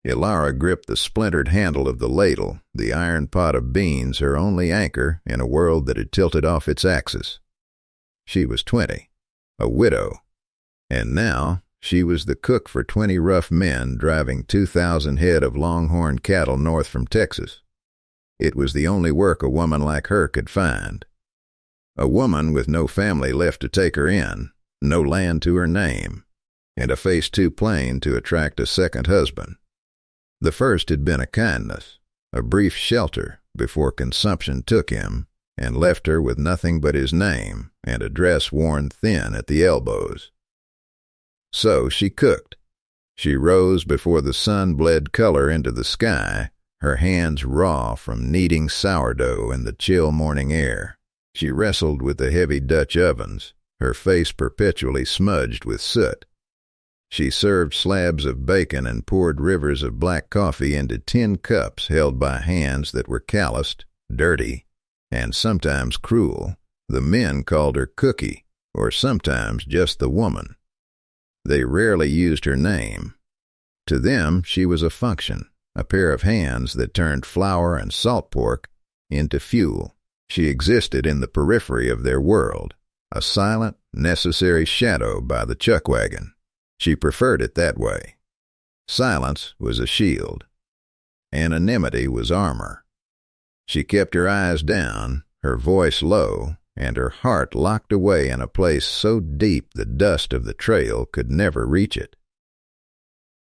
Ilara gripped the splintered handle of the ladle, the iron pot of beans her only anchor in a world that had tilted off its axis. She was 20, a widow, and now she was the cook for 20 rough men driving 2,000 head of longhorn cattle north from Texas. It was the only work a woman like her could find. A woman with no family left to take her in, no land to her name, and a face too plain to attract a second husband. The first had been a kindness, a brief shelter before consumption took him and left her with nothing but his name and a dress worn thin at the elbows. So she cooked. She rose before the sun bled color into the sky, her hands raw from kneading sourdough in the chill morning air. She wrestled with the heavy Dutch ovens, her face perpetually smudged with soot. She served slabs of bacon and poured rivers of black coffee into tin cups held by hands that were calloused, dirty, and sometimes cruel. The men called her Cookie, or sometimes just the woman. They rarely used her name. To them, she was a function, a pair of hands that turned flour and salt pork into fuel. She existed in the periphery of their world, a silent, necessary shadow by the chuck wagon. She preferred it that way. Silence was a shield. Anonymity was armor. She kept her eyes down, her voice low, and her heart locked away in a place so deep the dust of the trail could never reach it.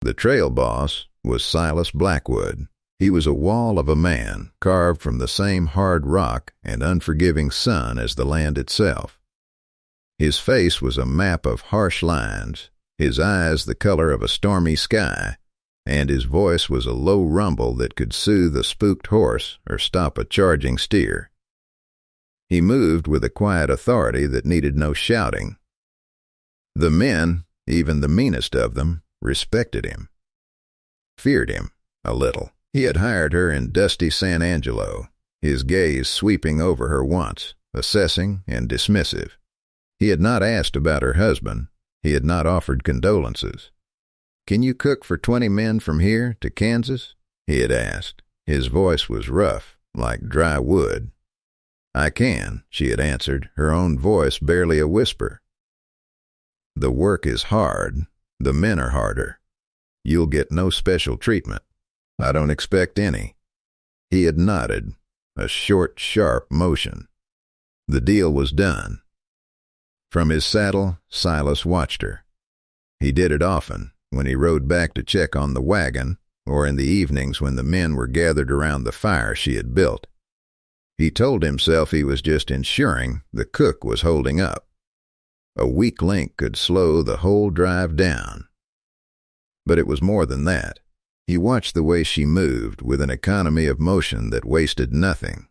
The trail boss was Silas Blackwood. He was a wall of a man carved from the same hard rock and unforgiving sun as the land itself. His face was a map of harsh lines, his eyes the color of a stormy sky, and his voice was a low rumble that could soothe a spooked horse or stop a charging steer. He moved with a quiet authority that needed no shouting. The men, even the meanest of them, respected him, feared him a little. He had hired her in dusty San Angelo, his gaze sweeping over her once, assessing and dismissive. He had not asked about her husband. He had not offered condolences. "Can you cook for 20 men from here to Kansas?" he had asked. His voice was rough, like dry wood. "I can," she had answered, her own voice barely a whisper. "The work is hard. The men are harder. You'll get no special treatment." "I don't expect any." He had nodded, a short, sharp motion. The deal was done. From his saddle, Silas watched her. He did it often, when he rode back to check on the wagon, or in the evenings when the men were gathered around the fire she had built. He told himself he was just ensuring the cook was holding up. A weak link could slow the whole drive down. But it was more than that. He watched the way she moved with an economy of motion that wasted nothing.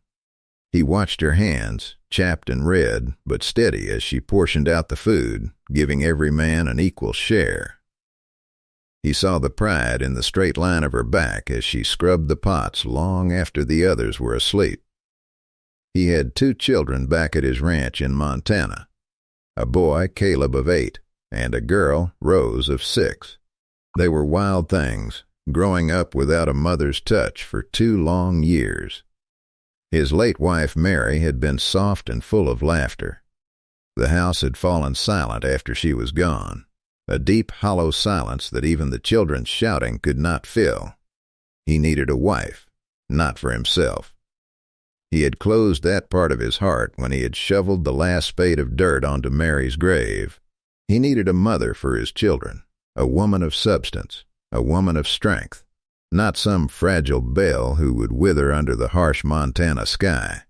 He watched her hands, chapped and red, but steady as she portioned out the food, giving every man an equal share. He saw the pride in the straight line of her back as she scrubbed the pots long after the others were asleep. He had 2 children back at his ranch in Montana, a boy, Caleb, of 8, and a girl, Rose, of 6. They were wild things, growing up without a mother's touch for 2 long years. His late wife, Mary, had been soft and full of laughter. The house had fallen silent after she was gone, a deep, hollow silence that even the children's shouting could not fill. He needed a wife, not for himself. He had closed that part of his heart when he had shoveled the last spade of dirt onto Mary's grave. He needed a mother for his children, a woman of substance, a woman of strength, not some fragile belle who would wither under the harsh Montana sky.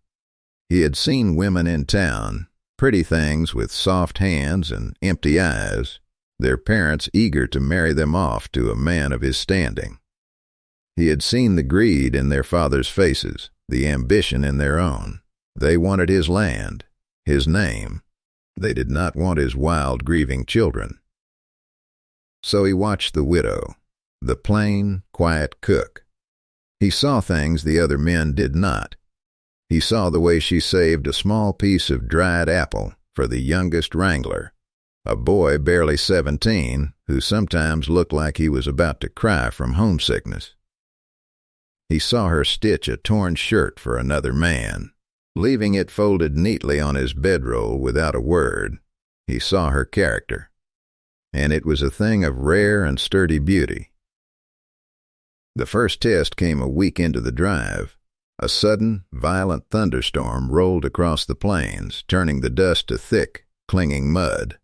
He had seen women in town, pretty things with soft hands and empty eyes, their parents eager to marry them off to a man of his standing. He had seen the greed in their fathers' faces, the ambition in their own. They wanted his land, his name. They did not want his wild, grieving children. So he watched the widow, the plain, quiet cook. He saw things the other men did not. He saw the way she saved a small piece of dried apple for the youngest wrangler, a boy barely 17 who sometimes looked like he was about to cry from homesickness. He saw her stitch a torn shirt for another man, leaving it folded neatly on his bedroll without a word. He saw her character, and it was a thing of rare and sturdy beauty. The first test came a week into the drive. A sudden, violent thunderstorm rolled across the plains, turning the dust to thick, clinging mud.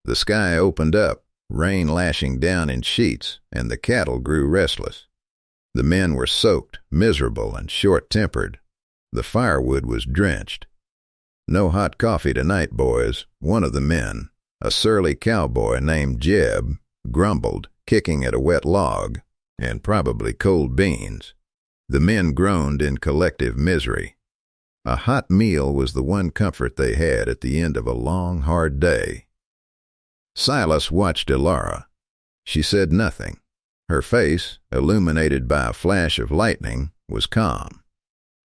The sky opened up, rain lashing down in sheets, and the cattle grew restless. The men were soaked, miserable, and short-tempered. The firewood was drenched. "No hot coffee tonight, boys," one of the men, a surly cowboy named Jeb, grumbled, kicking at a wet log, and probably cold beans. The men groaned in collective misery. A hot meal was the one comfort they had at the end of a long, hard day. Silas watched Elara. She said nothing. Her face, illuminated by a flash of lightning, was calm.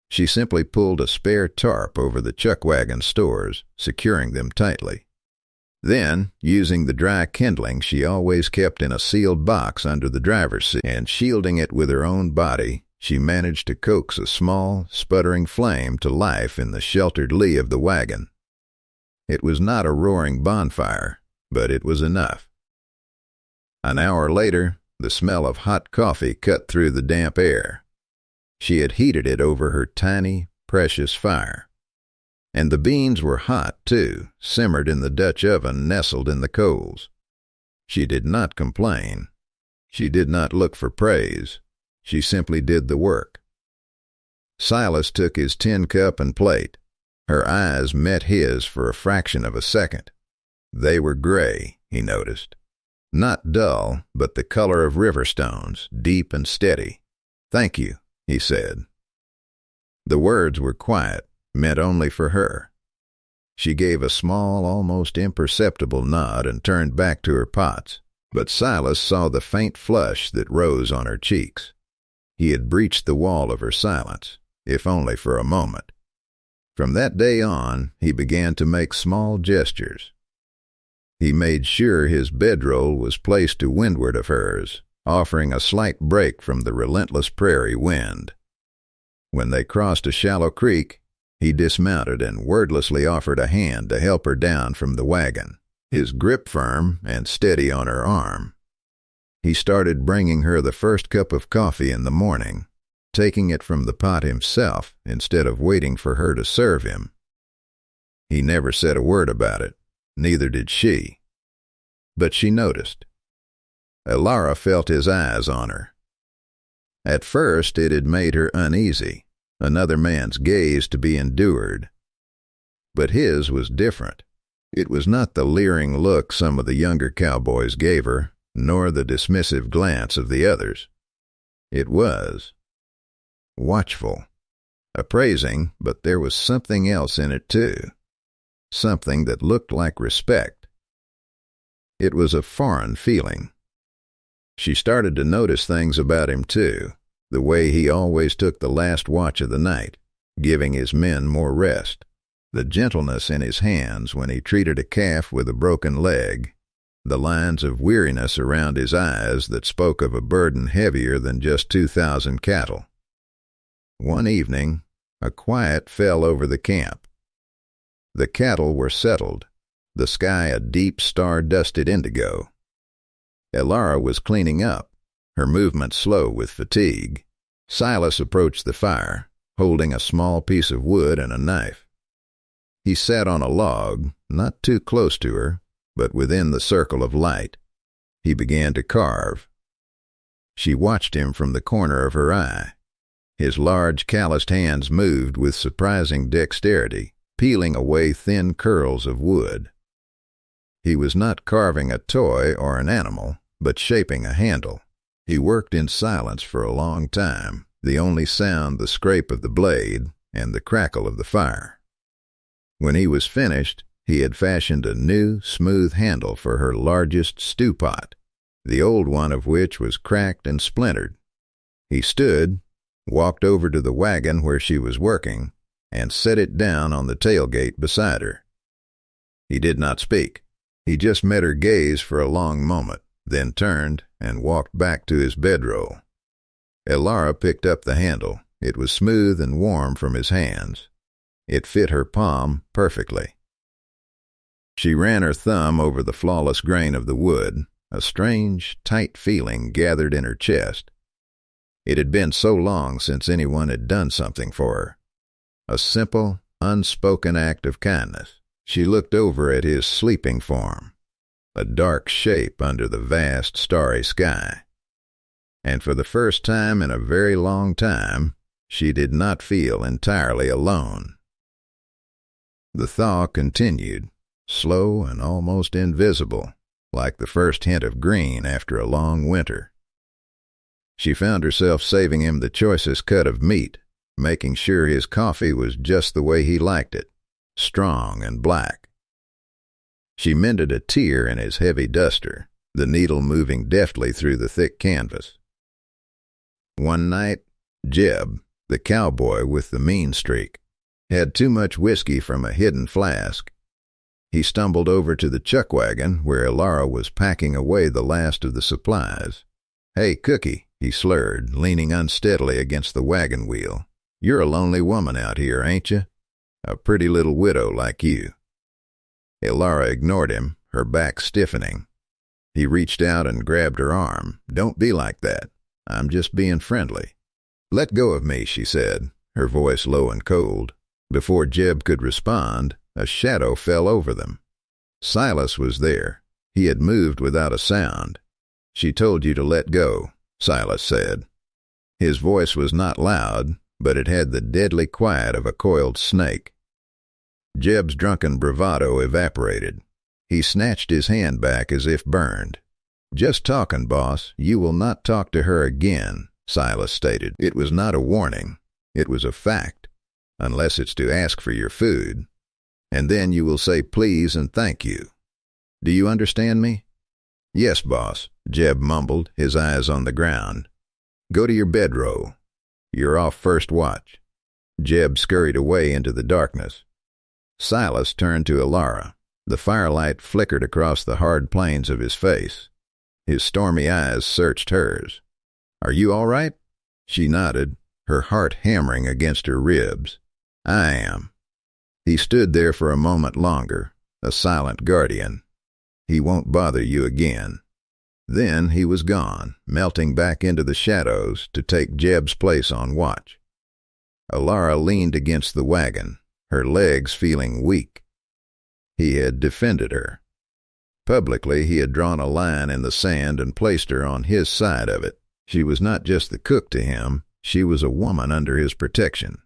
She simply pulled a spare tarp over the chuckwagon stores, securing them tightly. Then, using the dry kindling she always kept in a sealed box under the driver's seat and shielding it with her own body, she managed to coax a small, sputtering flame to life in the sheltered lee of the wagon. It was not a roaring bonfire, but it was enough. An hour later, the smell of hot coffee cut through the damp air. She had heated it over her tiny, precious fire. And the beans were hot, too, simmered in the Dutch oven nestled in the coals. She did not complain. She did not look for praise. She simply did the work. Silas took his tin cup and plate. Her eyes met his for a fraction of a second. They were gray, he noticed. Not dull, but the color of river stones, deep and steady. "Thank you," he said. The words were quiet, meant only for her. She gave a small, almost imperceptible nod and turned back to her pots, but Silas saw the faint flush that rose on her cheeks. He had breached the wall of her silence, if only for a moment. From that day on, he began to make small gestures. He made sure his bedroll was placed to windward of hers, offering a slight break from the relentless prairie wind. When they crossed a shallow creek, he dismounted and wordlessly offered a hand to help her down from the wagon, his grip firm and steady on her arm. He started bringing her the first cup of coffee in the morning, taking it from the pot himself instead of waiting for her to serve him. He never said a word about it, neither did she. But she noticed. Elara felt his eyes on her. At first it had made her uneasy, another man's gaze to be endured. But his was different. It was not the leering look some of the younger cowboys gave her, nor the dismissive glance of the others. It was watchful, appraising, but there was something else in it too, something that looked like respect. It was a foreign feeling. She started to notice things about him too, the way he always took the last watch of the night, giving his men more rest, the gentleness in his hands when he treated a calf with a broken leg, the lines of weariness around his eyes that spoke of a burden heavier than just 2,000 cattle. One evening, a quiet fell over the camp. The cattle were settled, the sky a deep star-dusted indigo. Elara was cleaning up, her movement slow with fatigue. Silas approached the fire, holding a small piece of wood and a knife. He sat on a log, not too close to her, but within the circle of light. He began to carve. She watched him from the corner of her eye. His large, calloused hands moved with surprising dexterity, peeling away thin curls of wood. He was not carving a toy or an animal, but shaping a handle. He worked in silence for a long time, the only sound the scrape of the blade and the crackle of the fire. When he was finished, he had fashioned a new, smooth handle for her largest stew pot, the old one of which was cracked and splintered. He stood, walked over to the wagon where she was working, and set it down on the tailgate beside her. He did not speak. He just met her gaze for a long moment, then turned and walked back to his bedroll. Elara picked up the handle. It was smooth and warm from his hands. It fit her palm perfectly. She ran her thumb over the flawless grain of the wood. A strange, tight feeling gathered in her chest. It had been so long since anyone had done something for her. A simple, unspoken act of kindness. She looked over at his sleeping form, a dark shape under the vast, starry sky. And for the first time in a very long time, she did not feel entirely alone. The thaw continued, slow and almost invisible, like the first hint of green after a long winter. She found herself saving him the choicest cut of meat, making sure his coffee was just the way he liked it, strong and black. She mended a tear in his heavy duster, the needle moving deftly through the thick canvas. One night, Jeb, the cowboy with the mean streak, had too much whiskey from a hidden flask. He stumbled over to the chuck wagon where Elara was packing away the last of the supplies. "Hey, Cookie," he slurred, leaning unsteadily against the wagon wheel. "You're a lonely woman out here, ain't you? A pretty little widow like you." Elara ignored him, her back stiffening. He reached out and grabbed her arm. "Don't be like that. I'm just being friendly." "Let go of me," she said, her voice low and cold. Before Jeb could respond, a shadow fell over them. Silas was there. He had moved without a sound. "She told you to let go," Silas said. His voice was not loud, but it had the deadly quiet of a coiled snake. Jeb's drunken bravado evaporated. He snatched his hand back as if burned. "Just talking, boss. You will not talk to her again," Silas stated. It was not a warning. It was a fact, unless it's to ask for your food. And then you will say please and thank you. Do you understand me? "Yes, boss," Jeb mumbled, his eyes on the ground. "Go to your bedroll. You're off first watch." Jeb scurried away into the darkness. Silas turned to Elara. The firelight flickered across the hard planes of his face. His stormy eyes searched hers. "Are you all right?" She nodded, her heart hammering against her ribs. "I am." He stood there for a moment longer, a silent guardian. "He won't bother you again." Then he was gone, melting back into the shadows to take Jeb's place on watch. Elara leaned against the wagon, her legs feeling weak. He had defended her. Publicly, he had drawn a line in the sand and placed her on his side of it. She was not just the cook to him, she was a woman under his protection.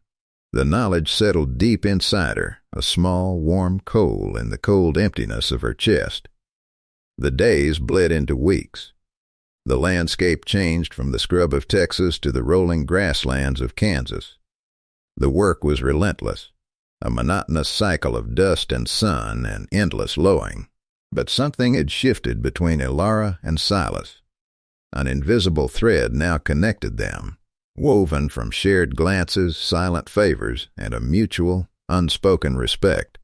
The knowledge settled deep inside her, a small, warm coal in the cold emptiness of her chest. The days bled into weeks. The landscape changed from the scrub of Texas to the rolling grasslands of Kansas. The work was relentless, a monotonous cycle of dust and sun and endless lowing. But something had shifted between Elara and Silas. An invisible thread now connected them, woven from shared glances, silent favors, and a mutual, unspoken respect.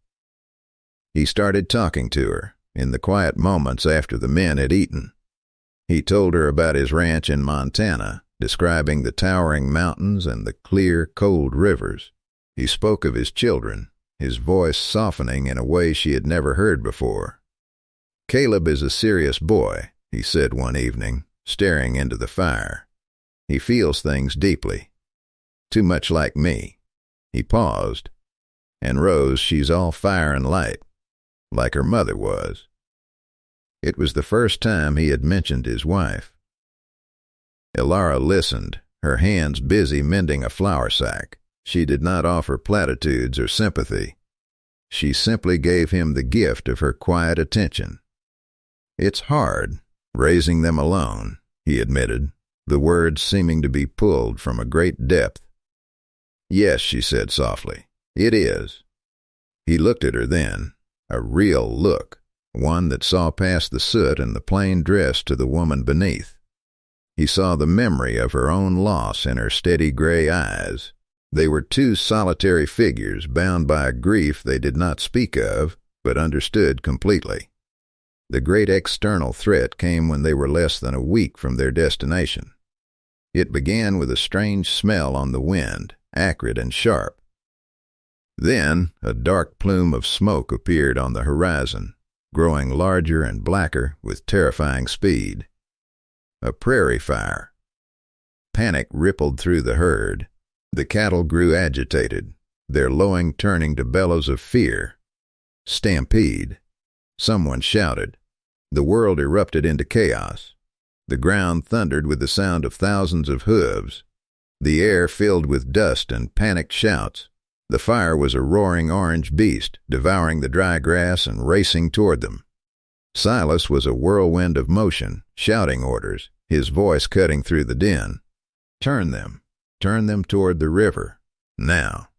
He started talking to her, in the quiet moments after the men had eaten. He told her about his ranch in Montana, describing the towering mountains and the clear, cold rivers. He spoke of his children, his voice softening in a way she had never heard before. "Caleb is a serious boy," he said one evening, staring into the fire. "He feels things deeply. Too much like me." He paused. "And Rose, she's all fire and light, like her mother was." It was the first time he had mentioned his wife. Elara listened, her hands busy mending a flour sack. She did not offer platitudes or sympathy. She simply gave him the gift of her quiet attention. "It's hard, raising them alone," he admitted, the words seeming to be pulled from a great depth. "Yes," she said softly, "it is." He looked at her then, a real look, one that saw past the soot and the plain dress to the woman beneath. He saw the memory of her own loss in her steady gray eyes. They were two solitary figures bound by a grief they did not speak of, but understood completely. The great external threat came when they were less than a week from their destination. It began with a strange smell on the wind, acrid and sharp. Then a dark plume of smoke appeared on the horizon, growing larger and blacker with terrifying speed. A prairie fire. Panic rippled through the herd. The cattle grew agitated, their lowing turning to bellows of fear. Stampede. Someone shouted. The world erupted into chaos. The ground thundered with the sound of thousands of hooves. The air filled with dust and panicked shouts. The fire was a roaring orange beast, devouring the dry grass and racing toward them. Silas was a whirlwind of motion, shouting orders, his voice cutting through the din. Turn them toward the river, now.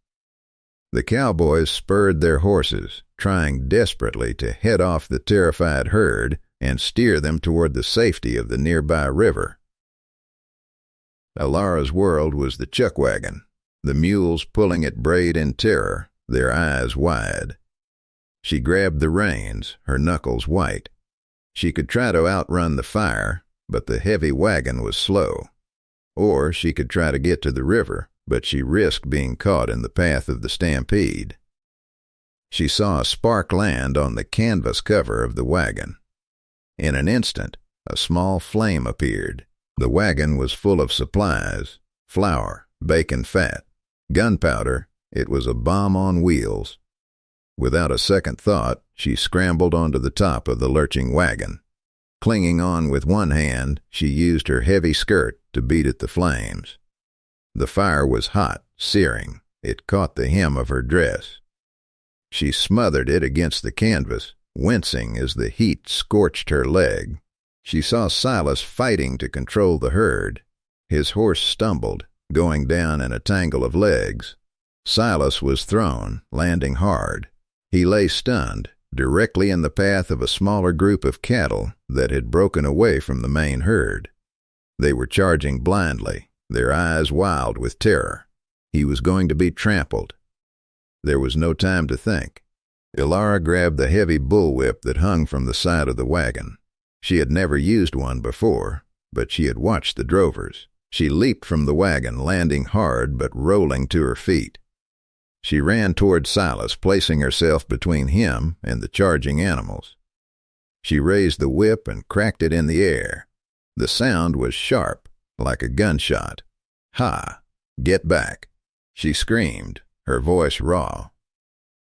The cowboys spurred their horses, trying desperately to head off the terrified herd and steer them toward the safety of the nearby river. Elara's world was the chuck wagon, the mules pulling at braid in terror, their eyes wide. She grabbed the reins, her knuckles white. She could try to outrun the fire, but the heavy wagon was slow. Or she could try to get to the river, but she risked being caught in the path of the stampede. She saw a spark land on the canvas cover of the wagon. In an instant, a small flame appeared. The wagon was full of supplies, flour, bacon fat, gunpowder. It was a bomb on wheels. Without a second thought, she scrambled onto the top of the lurching wagon. Clinging on with one hand, she used her heavy skirt to beat at the flames. The fire was hot, searing. It caught the hem of her dress. She smothered it against the canvas, wincing as the heat scorched her leg. She saw Silas fighting to control the herd. His horse stumbled, going down in a tangle of legs. Silas was thrown, landing hard. He lay stunned, directly in the path of a smaller group of cattle that had broken away from the main herd. They were charging blindly, their eyes wild with terror. He was going to be trampled. There was no time to think. Elara grabbed the heavy bullwhip that hung from the side of the wagon. She had never used one before, but she had watched the drovers. She leaped from the wagon, landing hard but rolling to her feet. She ran toward Silas, placing herself between him and the charging animals. She raised the whip and cracked it in the air. The sound was sharp, like a gunshot. "Ha! Get back!" She screamed, her voice raw.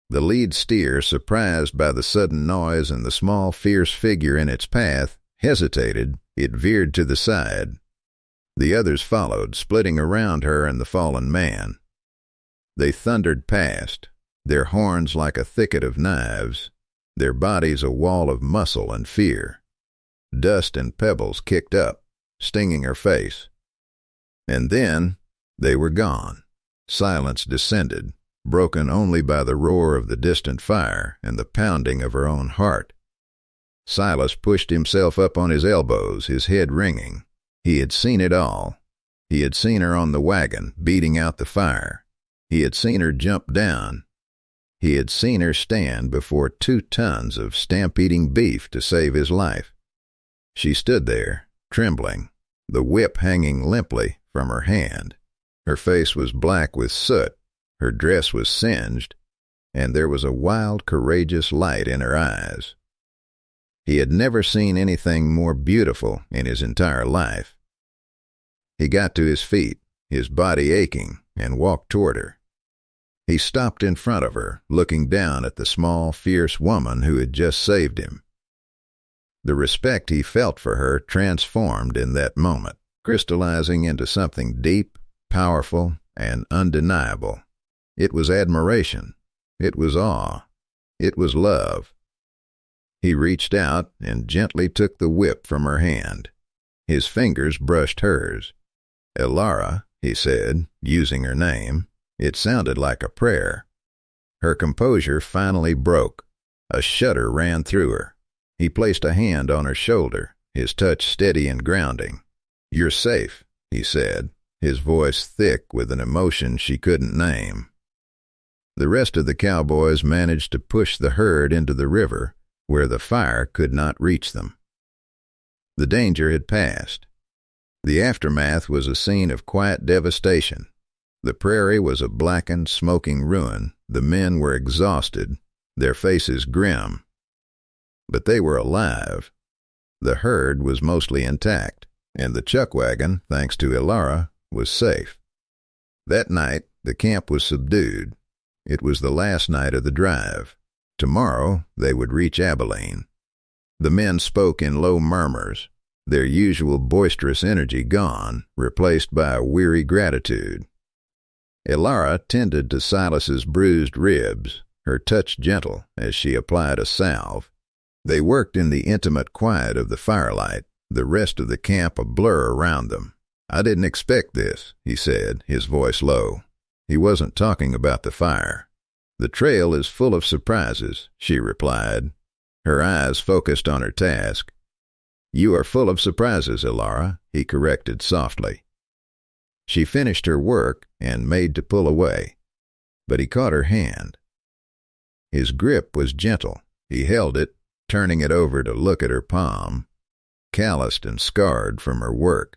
The lead steer, surprised by the sudden noise and the small, fierce figure in its path, hesitated. It veered to the side. The others followed, splitting around her and the fallen man. They thundered past, their horns like a thicket of knives, their bodies a wall of muscle and fear. Dust and pebbles kicked up, stinging her face. And then they were gone. Silence descended, broken only by the roar of the distant fire and the pounding of her own heart. Silas pushed himself up on his elbows, his head ringing. He had seen it all. He had seen her on the wagon, beating out the fire. He had seen her jump down. He had seen her stand before 2 tons of stampeding beef to save his life. She stood there, trembling, the whip hanging limply from her hand. Her face was black with soot, her dress was singed, and there was a wild, courageous light in her eyes. He had never seen anything more beautiful in his entire life. He got to his feet, his body aching, and walked toward her. He stopped in front of her, looking down at the small, fierce woman who had just saved him. The respect he felt for her transformed in that moment, crystallizing into something deep, powerful, and undeniable. It was admiration. It was awe. It was love. He reached out and gently took the whip from her hand. His fingers brushed hers. "Elara," he said, using her name. It sounded like a prayer. Her composure finally broke. A shudder ran through her. He placed a hand on her shoulder, his touch steady and grounding. "You're safe," he said, his voice thick with an emotion she couldn't name. The rest of the cowboys managed to push the herd into the river, where the fire could not reach them. The danger had passed. The aftermath was a scene of quiet devastation. The prairie was a blackened, smoking ruin. The men were exhausted, their faces grim. But they were alive. The herd was mostly intact, and the chuck wagon, thanks to Ilara, was safe. That night, the camp was subdued. It was the last night of the drive. Tomorrow, they would reach Abilene. The men spoke in low murmurs, their usual boisterous energy gone, replaced by a weary gratitude. Ilara tended to Silas's bruised ribs, her touch gentle as she applied a salve. They worked in the intimate quiet of the firelight, the rest of the camp a blur around them. "I didn't expect this," he said, his voice low. He wasn't talking about the fire. "The trail is full of surprises," she replied, her eyes focused on her task. "You are full of surprises, Ilara," he corrected softly. She finished her work and made to pull away, but he caught her hand. His grip was gentle. He held it, turning it over to look at her palm, calloused and scarred from her work.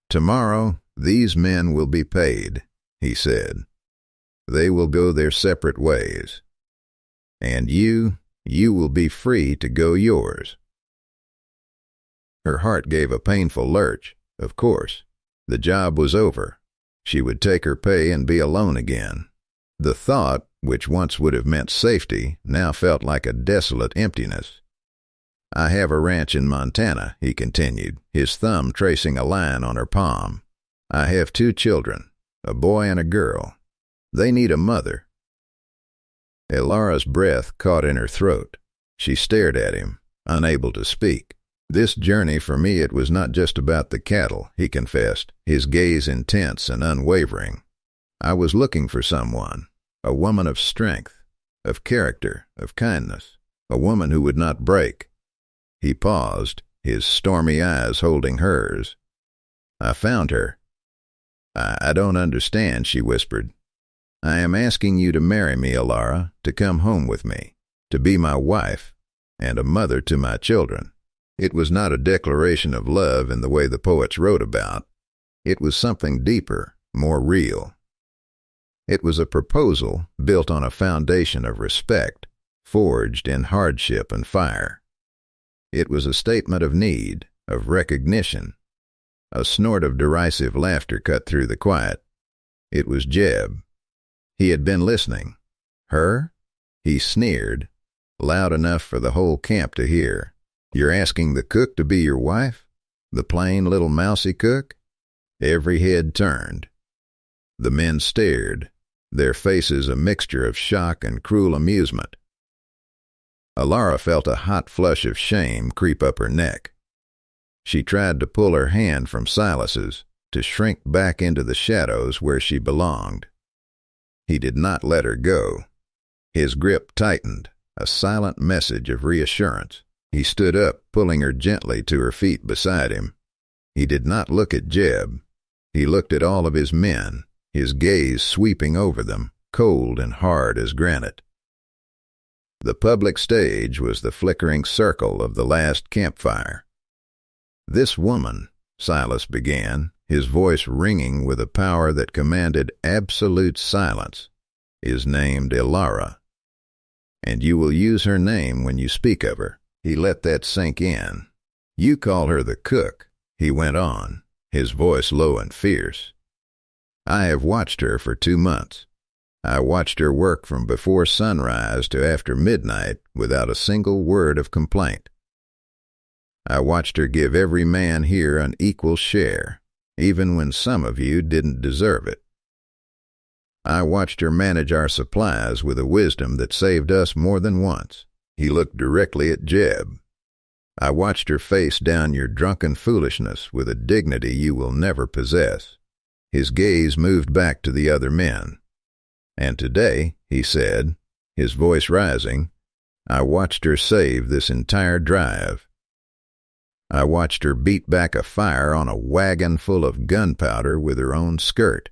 "Tomorrow, these men will be paid," he said. "They will go their separate ways. And you will be free to go yours." Her heart gave a painful lurch. Of course. The job was over. She would take her pay and be alone again. The thought, which once would have meant safety, now felt like a desolate emptiness. "I have a ranch in Montana," he continued, his thumb tracing a line on her palm. "I have 2 children, a boy and a girl. They need a mother." Ilara's breath caught in her throat. She stared at him, unable to speak. "This journey for me, it was not just about the cattle," he confessed, his gaze intense and unwavering. "I was looking for someone, a woman of strength, of character, of kindness, a woman who would not break." He paused, his stormy eyes holding hers. "I found her." I don't understand," she whispered. "I am asking you to marry me, Ilara, to come home with me, to be my wife, and a mother to my children." It was not a declaration of love in the way the poets wrote about. It was something deeper, more real. It was a proposal built on a foundation of respect, forged in hardship and fire. It was a statement of need, of recognition. A snort of derisive laughter cut through the quiet. It was Jeb. He had been listening. Her? He sneered, loud enough for the whole camp to hear. "You're asking the cook to be your wife? The plain little mousy cook?" Every head turned. The men stared, their faces a mixture of shock and cruel amusement. Ilara felt a hot flush of shame creep up her neck. She tried to pull her hand from Silas's, to shrink back into the shadows where she belonged. He did not let her go. His grip tightened, a silent message of reassurance. He stood up, pulling her gently to her feet beside him. He did not look at Jeb. He looked at all of his men, his gaze sweeping over them, cold and hard as granite. The public stage was the flickering circle of the last campfire. "This woman," Silas began, his voice ringing with a power that commanded absolute silence, "is named Ilara. And you will use her name when you speak of her." He let that sink in. "You call her the cook," he went on, his voice low and fierce. "I have watched her for 2 months. I watched her work from before sunrise to after midnight without a single word of complaint. I watched her give every man here an equal share, even when some of you didn't deserve it. I watched her manage our supplies with a wisdom that saved us more than once." He looked directly at Jeb. "I watched her face down your drunken foolishness with a dignity you will never possess." His gaze moved back to the other men. "And today," he said, his voice rising, "I watched her save this entire drive. I watched her beat back a fire on a wagon full of gunpowder with her own skirt.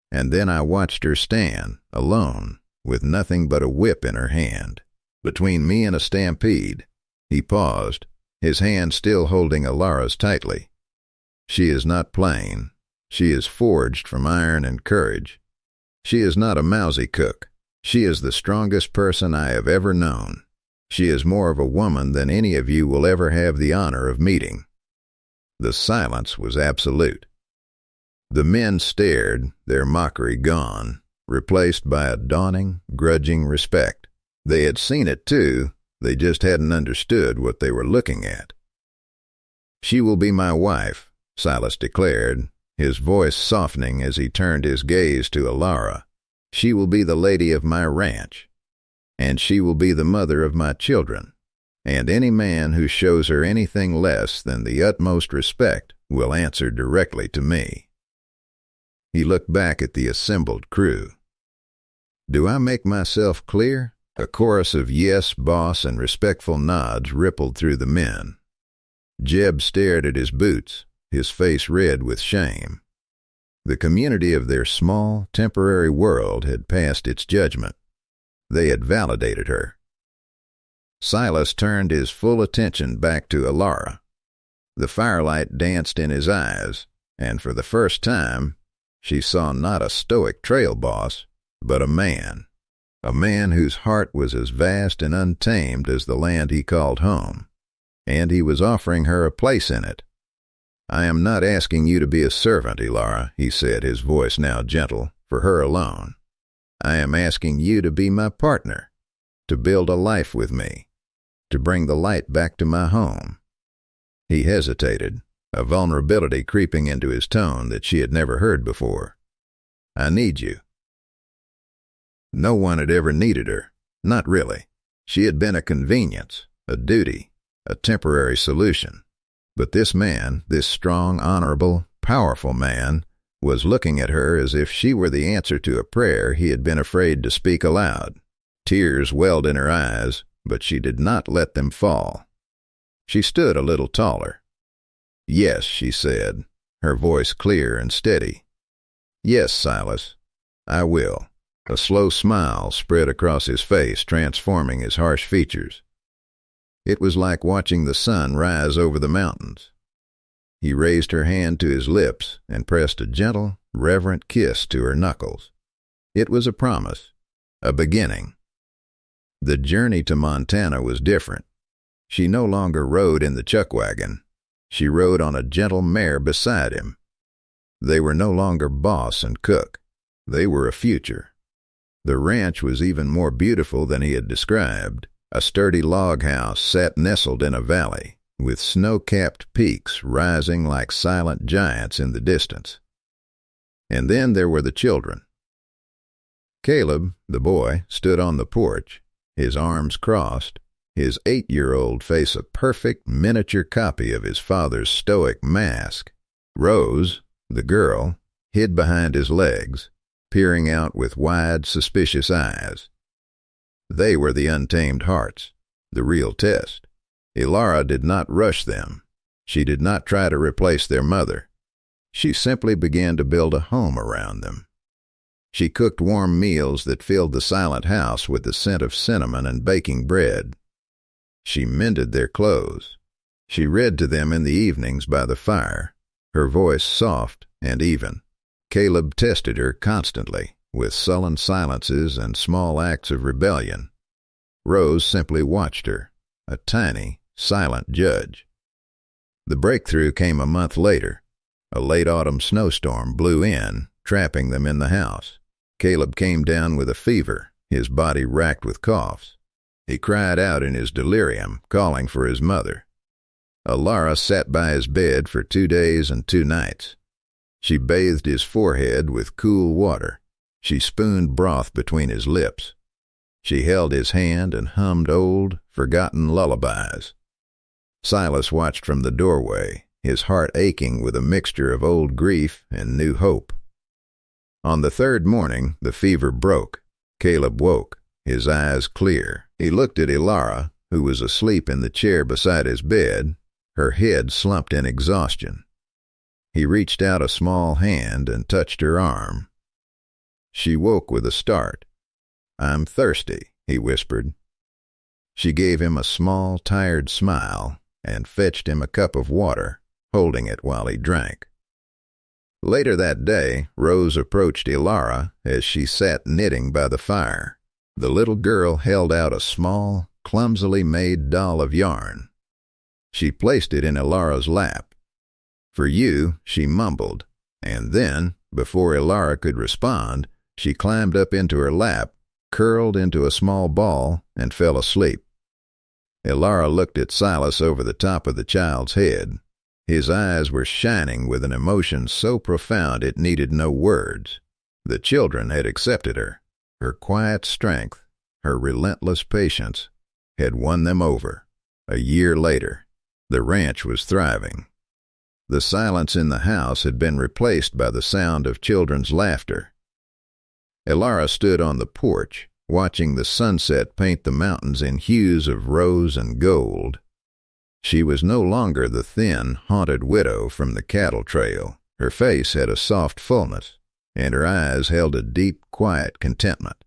And then I watched her stand, alone, with nothing but a whip in her hand. Between me and a stampede. He paused, his hand still holding Alara's tightly. She is not plain. She is forged from iron and courage. She is not a mousy cook. She is the strongest person I have ever known. She is more of a woman than any of you will ever have the honor of meeting. The silence was absolute. The men stared, their mockery gone, replaced by a dawning, grudging respect. They had seen it too, they just hadn't understood what they were looking at. "She will be my wife," Silas declared, his voice softening as he turned his gaze to Alara. "She will be the lady of my ranch, and she will be the mother of my children, and any man who shows her anything less than the utmost respect will answer directly to me." He looked back at the assembled crew. "Do I make myself clear?" A chorus of yes, boss, and respectful nods rippled through the men. Jeb stared at his boots, his face red with shame. The community of their small, temporary world had passed its judgment. They had validated her. Silas turned his full attention back to Alara. The firelight danced in his eyes, and for the first time, she saw not a stoic trail boss, but a man whose heart was as vast and untamed as the land he called home, and he was offering her a place in it. "I am not asking you to be a servant, Alara," he said, his voice now gentle, for her alone. "I am asking you to be my partner, to build a life with me, to bring the light back to my home." He hesitated, a vulnerability creeping into his tone that she had never heard before. "I need you." No one had ever needed her. Not really. She had been a convenience, a duty, a temporary solution. But this man, this strong, honorable, powerful man, was looking at her as if she were the answer to a prayer he had been afraid to speak aloud. Tears welled in her eyes, but she did not let them fall. She stood a little taller. "Yes," she said, her voice clear and steady. "Yes, Silas, I will." A slow smile spread across his face, transforming his harsh features. It was like watching the sun rise over the mountains. He raised her hand to his lips and pressed a gentle, reverent kiss to her knuckles. It was a promise, a beginning. The journey to Montana was different. She no longer rode in the chuck wagon. She rode on a gentle mare beside him. They were no longer boss and cook. They were a future. The ranch was even more beautiful than he had described. A sturdy log house sat nestled in a valley, with snow-capped peaks rising like silent giants in the distance. And then there were the children. Caleb, the boy, stood on the porch, his arms crossed, his 8-year-old face a perfect miniature copy of his father's stoic mask. Rose, the girl, hid behind his legs, peering out with wide, suspicious eyes. They were the untamed hearts, the real test. Alara did not rush them. She did not try to replace their mother. She simply began to build a home around them. She cooked warm meals that filled the silent house with the scent of cinnamon and baking bread. She mended their clothes. She read to them in the evenings by the fire, her voice soft and even. Caleb tested her constantly, with sullen silences and small acts of rebellion. Rose simply watched her, a tiny, silent judge. The breakthrough came a month later. A late autumn snowstorm blew in, trapping them in the house. Caleb came down with a fever, his body racked with coughs. He cried out in his delirium, calling for his mother. Alara sat by his bed for 2 days and 2 nights. She bathed his forehead with cool water. She spooned broth between his lips. She held his hand and hummed old, forgotten lullabies. Silas watched from the doorway, his heart aching with a mixture of old grief and new hope. On the 3rd morning, the fever broke. Caleb woke, his eyes clear. He looked at Alara, who was asleep in the chair beside his bed, her head slumped in exhaustion. He reached out a small hand and touched her arm. She woke with a start. "I'm thirsty," he whispered. She gave him a small, tired smile and fetched him a cup of water, holding it while he drank. Later that day, Rose approached Ilara as she sat knitting by the fire. The little girl held out a small, clumsily made doll of yarn. She placed it in Ilara's lap. "For you," she mumbled, and then, before Ilara could respond, she climbed up into her lap, curled into a small ball, and fell asleep. Ilara looked at Silas over the top of the child's head. His eyes were shining with an emotion so profound it needed no words. The children had accepted her. Her quiet strength, her relentless patience, had won them over. A year later, the ranch was thriving. The silence in the house had been replaced by the sound of children's laughter. Ilara stood on the porch, watching the sunset paint the mountains in hues of rose and gold. She was no longer the thin, haunted widow from the cattle trail. Her face had a soft fullness, and her eyes held a deep, quiet contentment.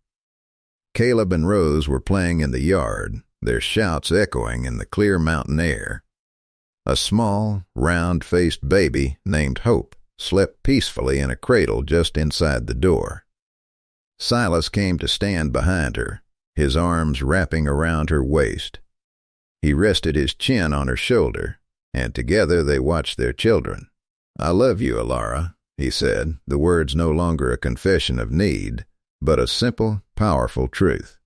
Caleb and Rose were playing in the yard, their shouts echoing in the clear mountain air. A small, round-faced baby named Hope slept peacefully in a cradle just inside the door. Silas came to stand behind her, his arms wrapping around her waist. He rested his chin on her shoulder, and together they watched their children. "I love you, Ilara," he said, the words no longer a confession of need, but a simple, powerful truth.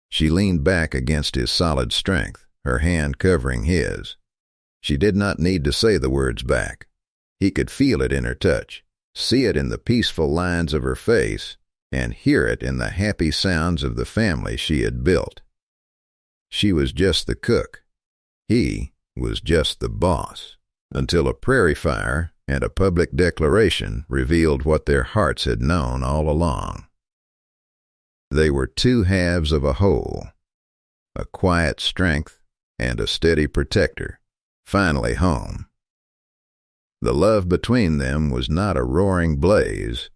She leaned back against his solid strength, her hand covering his. She did not need to say the words back. He could feel it in her touch, see it in the peaceful lines of her face, and hear it in the happy sounds of the family she had built. She was just the cook. He was just the boss, until a prairie fire and a public declaration revealed what their hearts had known all along. They were two halves of a whole, a quiet strength and a steady protector, finally home. The love between them was not a roaring blaze,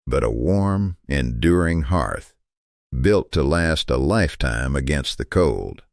but a warm, enduring hearth, built to last a lifetime against the cold.